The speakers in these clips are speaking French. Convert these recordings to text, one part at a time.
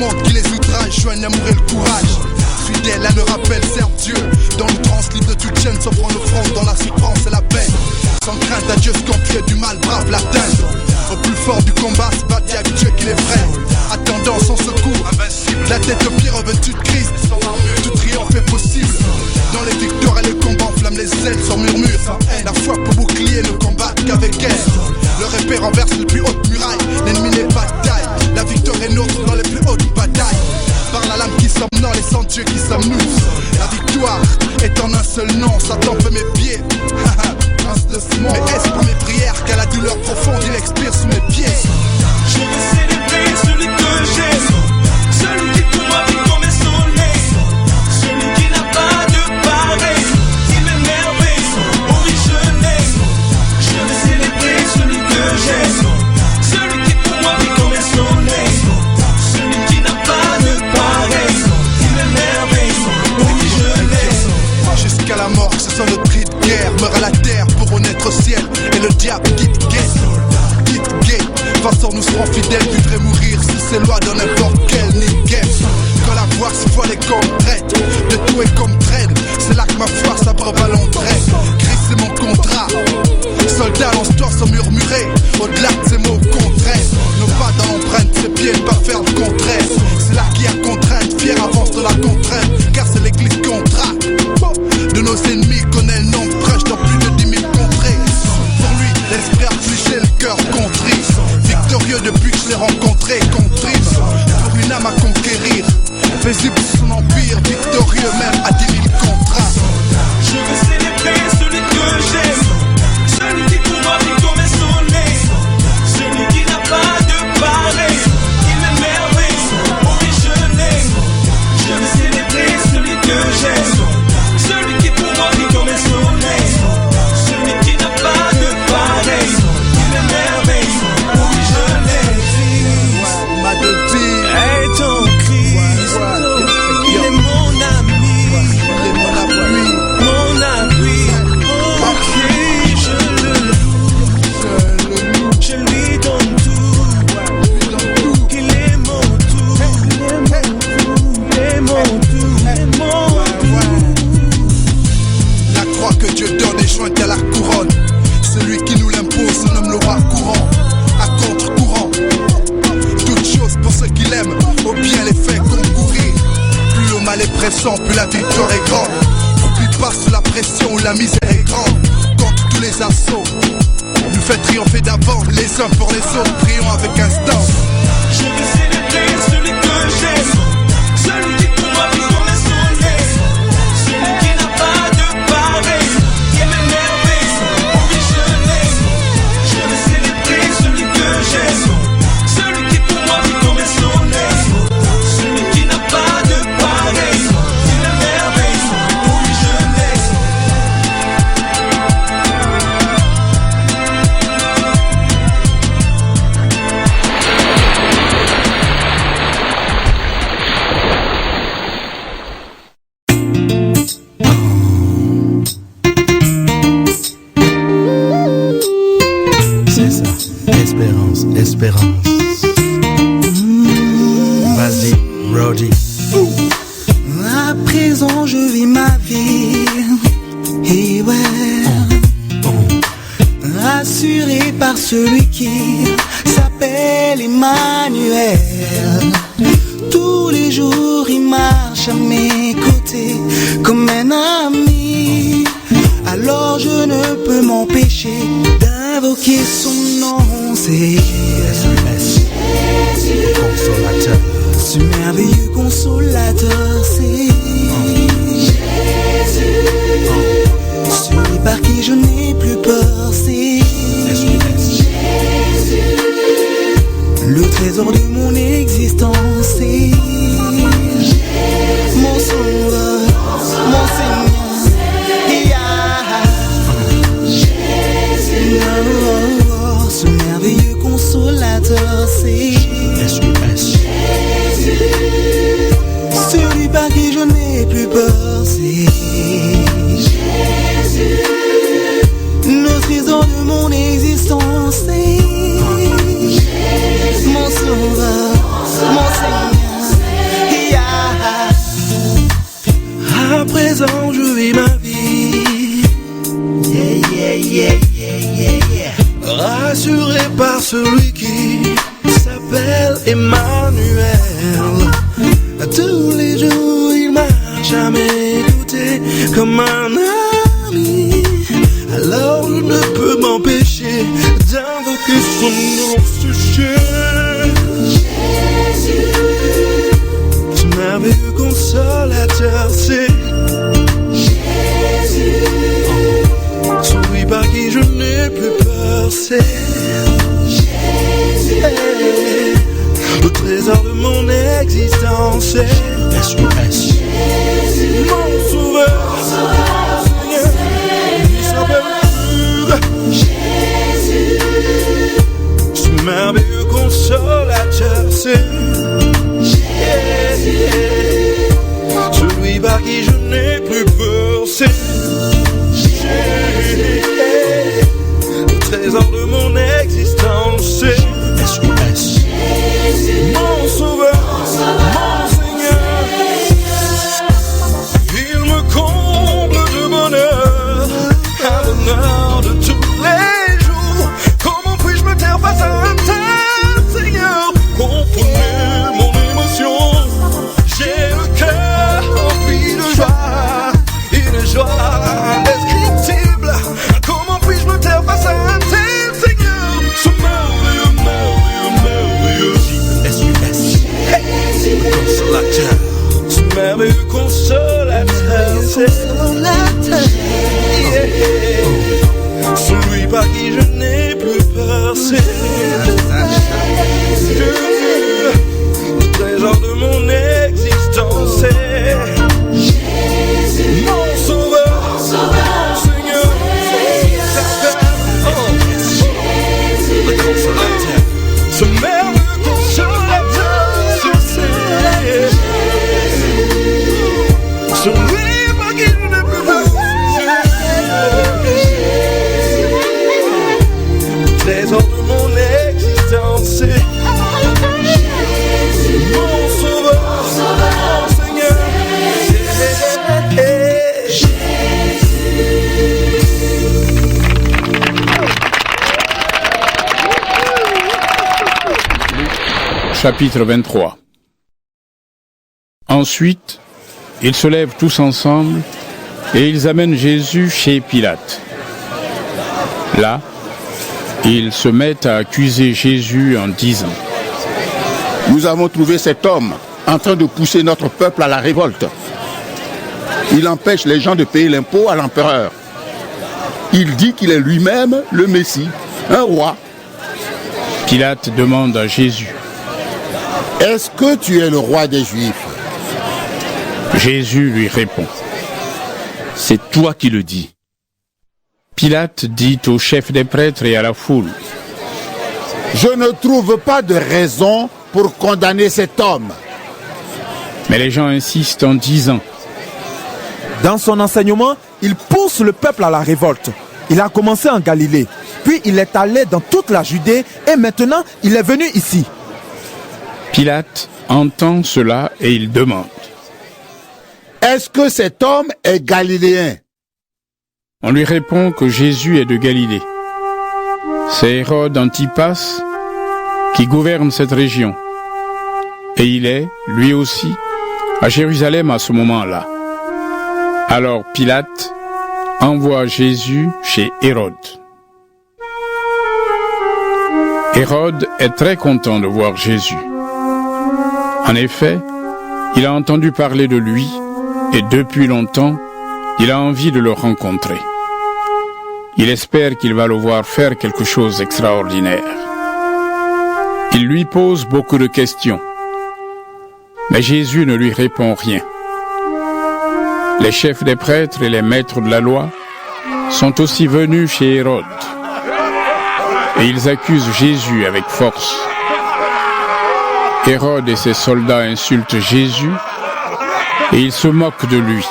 monde qui les outrage, joignent l'amour et le courage. Fidèle à leur appel, serve Dieu. Dans l'outrance, libre de toute chaîne, s'offrant l'offrande dans la souffrance et la peine. Sans crainte à Dieu, scorpion du mal, brave l'atteindre. Au plus fort du combat, se battre avec Dieu qui les freine. Attendant son secours, la tête au pied revêtue de Christ. Tout triomphe est possible. Dans les victoires et les combats, enflamme les ailes sans murmure. La foi pour bouclier ne combattre qu'avec elle. Le épée renverse les plus hautes murailles. L'ennemi n'est pas de taille. La victoire est nôtre dans les plus hautes batailles. Par la lame qui sommes dans les sangs Dieu qui sommes nous. La victoire est en un seul nom. Satan fait mes pieds. Mais est-ce pour mes prières qu'à la douleur profonde il expire sous mes pieds? Je veux célébrer celui que j'aime, celui qui pour moi vit comme un soleil, celui qui n'a pas de pareil, qui m'émerveille, oh oui je l'aime. Je veux célébrer celui que j'aime, celui qui pour moi vit comme un soleil, celui qui n'a pas de pareil, qui m'émerveille, oh oui je l'aime. Jusqu'à la mort, que ce soit notre cri de guerre, meurt à la terre pour renaître au ciel, et le diable quitte guette. Façon nous serons fidèles, vivre et mourir sous ces lois de n'importe quel game. Quand la voix se voit les corps traite, de tout est comme traîne. C'est là que ma foi s'abreuve à l'entraide. Christ c'est mon contrat. Soldat lance-toi sans murmurer. Au-delà de ces mots contraires, nos pas dans l'empreinte, ses pieds ne pas faire le contraire. C'est là qu'il y a contrainte, fier avance de la contrainte. Car c'est l'église contrainte. De nos ennemis connaît le nom de prêche dans plus de 10 000 contrées. Pour lui, l'esprit affligé, le cœur contrit. Victorieux depuis que je l'ai rencontré, contrime pour une âme à conquérir. Paisible son empire, victorieux même à 10 000 contrats. Je veux célébrer celui que j'aime, celui qui pour moi vit comme un soleil, celui qui n'a pas de pareil, qui m'émerveille, oh oui je l'aime. Je veux célébrer celui que j'aime, celui qui pour moi vit comme un soleil, celui qui n'a pas de pareil, qui m'émerveille. Hey ton Christ, il est mon ami, mon appui, ok je lui donne tout, il est mon tout, il est mon tout, La croix que Dieu donne est jointe à la couronne. Celui qui nous l'impose se nomme le roi courant, à contre-courant. Toute chose pour ceux qui l'aiment, au bien les faits concourir. Plus le mal est pressant, plus la victoire est grande. N'oublie pas sous la pression où la misère est grande. Contre tous les assauts, nous fait triompher d'avant. Les uns pour les autres, prions avec instance. Je veux célébrer celui que j'aime, celui qui pour moi vit comme un soleil, celui qui n'a pas de pareil, qui m'émerveille, oh oui je l'aime. Je veux célébrer celui que j'aime, celui qui pour moi vit comme un soleil, celui qui n'a pas de pareil, qui m'émerveille, oh oui je l'aime. C'est ça, espérance. Vas-y, Roddy. À présent je vis ma vie, et ouais, rassuré par celui qui s'appelle Emmanuel. Tous les jours il marche à mes côtés comme un ami. Alors je ne peux m'empêcher d'invoquer son nom. C'est Jésus, consolateur. ce merveilleux consolateur. C'est Jésus, celui par qui je n'ai plus peur. C'est Jésus, le trésor de mon existence. C'est mon sauveur, mon Seigneur. Ce merveilleux consolateur, c'est Jésus, celui par qui je n'ai plus peur. C'est Jésus, le trésor de mon existence. C'est mon sauveur, mon Seigneur. m'appelle Emmanuel. Tous les jours il m'a jamais douté comme un ami. Alors je ne peux m'empêcher d'invoquer son nom, ce Jésus. Ce merveilleux consolateur, c'est Jésus. Celui par qui je n'ai plus peur, c'est Jésus. Le trésor de mon existence, c'est Jésus. Mon sauveur, Seigneur, il s'appelle Jésus. Ce merveilleux consolateur, c'est Jésus. Celui par qui je n'ai plus peur, c'est Jésus. Le trésor de mon existence, c'est Jésus. Mon sauveur, mon Seigneur. Il me comble de bonheur, un bonheur de tous les jours. Comment puis-je me taire face à un tel Seigneur? Comprenez mon émotion. J'ai le cœur rempli de joie, et de joie indescriptible. Comment puis-je me taire face à un tel Seigneur? Ce merveilleux, merveilleux, merveilleux Jésus, consolateur. Ce merveilleux consolateur, c'est celui par qui je n'ai plus peur, c'est Jésus. Le trésor de mon existence, c'est Jésus. Mon sauveur, mon Seigneur, le consolateur. Ce merveilleux consolateur, c'est celui par qui je n'ai plus peur, le trésor de mon existence, c'est mon sauveur, mon Seigneur, Chapitre 23. Ensuite, ils se lèvent tous ensemble et ils amènent Jésus chez Pilate. Là, ils se mettent à accuser Jésus en disant: Nous avons trouvé cet homme en train de pousser notre peuple à la révolte. Il empêche les gens de payer l'impôt à l'empereur. Il dit qu'il est lui-même le Messie, un roi. Pilate demande à Jésus: Est-ce que tu es le roi des Juifs? Jésus lui répond: C'est toi qui le dis. Pilate dit au chef des prêtres et à la foule: Je ne trouve pas de raison pour condamner cet homme. Mais les gens insistent en disant: Dans son enseignement, il pousse le peuple à la révolte. Il a commencé en Galilée, puis il est allé dans toute la Judée et maintenant il est venu ici. Pilate entend cela et il demande: Est-ce que cet homme est galiléen? On lui répond que Jésus est de Galilée. C'est Hérode Antipas qui gouverne cette région. Et il est, lui aussi, à Jérusalem à ce moment-là. Alors Pilate envoie Jésus chez Hérode. Hérode est très content de voir Jésus. En effet, il a entendu parler de lui et depuis longtemps, il a envie de le rencontrer. Il espère qu'il va le voir faire quelque chose d'extraordinaire. Il lui pose beaucoup de questions. Mais Jésus ne lui répond rien. Les chefs des prêtres et les maîtres de la loi sont aussi venus chez Hérode. Et ils accusent Jésus avec force. Hérode et ses soldats insultent Jésus et ils se moquent de lui.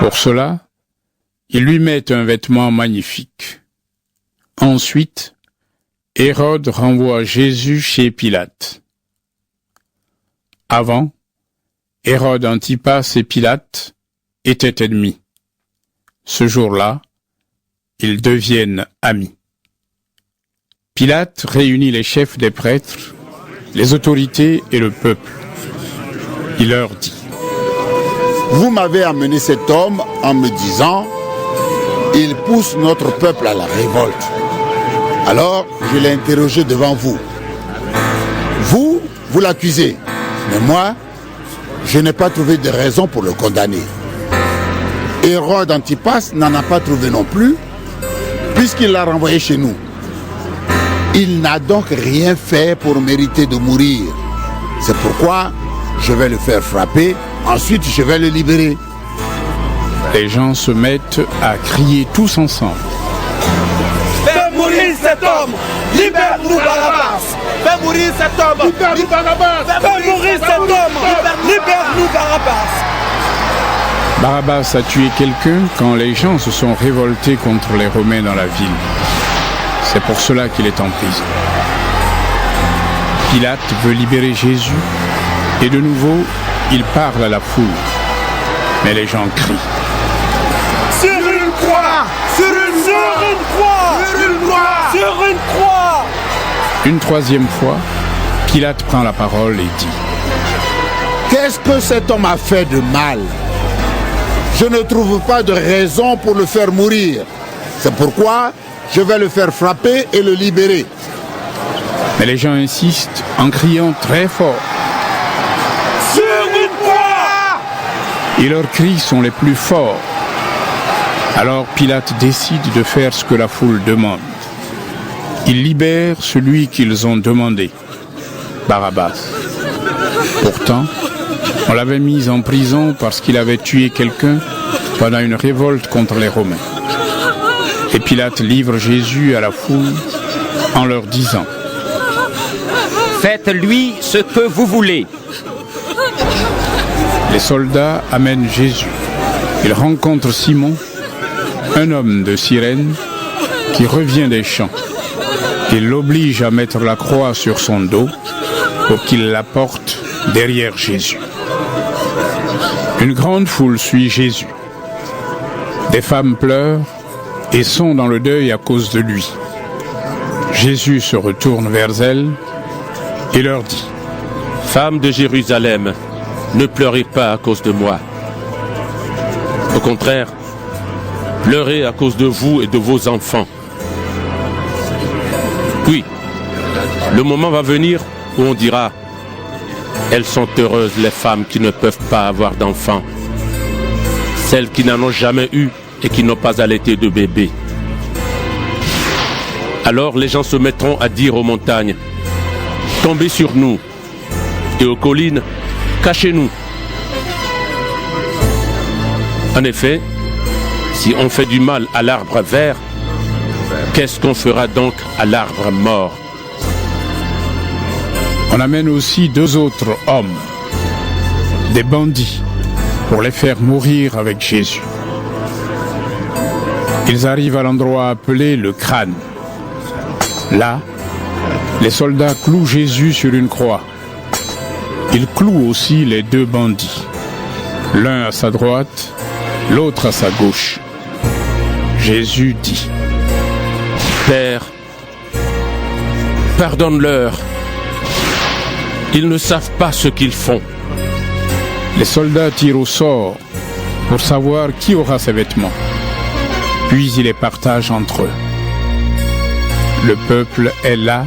Pour cela, ils lui mettent un vêtement magnifique. Ensuite, Hérode renvoie Jésus chez Pilate. Avant, Hérode Antipas et Pilate étaient ennemis. Ce jour-là, ils deviennent amis. Pilate réunit les chefs des prêtres, les autorités et le peuple. Il leur dit: Vous m'avez amené cet homme en me disant, il pousse notre peuple à la révolte. Alors, je l'ai interrogé devant vous. Vous l'accusez, mais moi, je n'ai pas trouvé de raison pour le condamner. Hérode Antipas n'en a pas trouvé non plus, puisqu'il l'a renvoyé chez nous. Il n'a donc rien fait pour mériter de mourir. C'est pourquoi je vais le faire frapper, ensuite je vais le libérer. Les gens se mettent à crier tous ensemble: Fais mourir cet homme! Libère-nous Barabbas! Fais mourir cet homme! Libère-nous Barabbas! Fais mourir cet homme! Libère-nous Barabbas! Barabbas a tué quelqu'un quand les gens se sont révoltés contre les Romains dans la ville. C'est pour cela qu'il est en prison. Pilate veut libérer Jésus et de nouveau, il parle à la foule. Mais les gens crient: Sur une croix! Sur une croix! Sur une croix! Sur une croix! Une troisième fois, Pilate prend la parole et dit: Qu'est-ce que cet homme a fait de mal? Je ne trouve pas de raison pour le faire mourir. C'est pourquoi je vais le faire frapper et le libérer. Mais les gens insistent en criant très fort. Sur une croix! Et leurs cris sont les plus forts. Alors Pilate décide de faire ce que la foule demande. Il libère celui qu'ils ont demandé, Barabbas. Pourtant, on l'avait mis en prison parce qu'il avait tué quelqu'un pendant une révolte contre les Romains. Et Pilate livre Jésus à la foule en leur disant: Faites-lui ce que vous voulez. Les soldats amènent Jésus. Il rencontre Simon, un homme de Cyrène, qui revient des champs. Il l'oblige à mettre la croix sur son dos pour qu'il la porte derrière Jésus. Une grande foule suit Jésus. Des femmes pleurent et sont dans le deuil à cause de lui. Jésus se retourne vers elles et leur dit: Femmes de Jérusalem, ne pleurez pas à cause de moi. Au contraire, pleurez à cause de vous et de vos enfants. Oui, le moment va venir où on dira: elles sont heureuses les femmes qui ne peuvent pas avoir d'enfants, celles qui n'en ont jamais eu et qui n'ont pas allaité de bébé. Alors les gens se mettront à dire aux montagnes: tombez sur nous, et aux collines: cachez-nous. En effet, si on fait du mal à l'arbre vert, qu'est-ce qu'on fera donc à l'arbre mort? On amène aussi 2 autres hommes, des bandits, pour les faire mourir avec Jésus. Ils arrivent à l'endroit appelé le crâne. Là, les soldats clouent Jésus sur une croix. Ils clouent aussi les 2 bandits, l'un à sa droite, l'autre à sa gauche. Jésus dit: Père, pardonne-leur. Ils ne savent pas ce qu'ils font. Les soldats tirent au sort pour savoir qui aura ces vêtements. Puis ils les partagent entre eux. Le peuple est là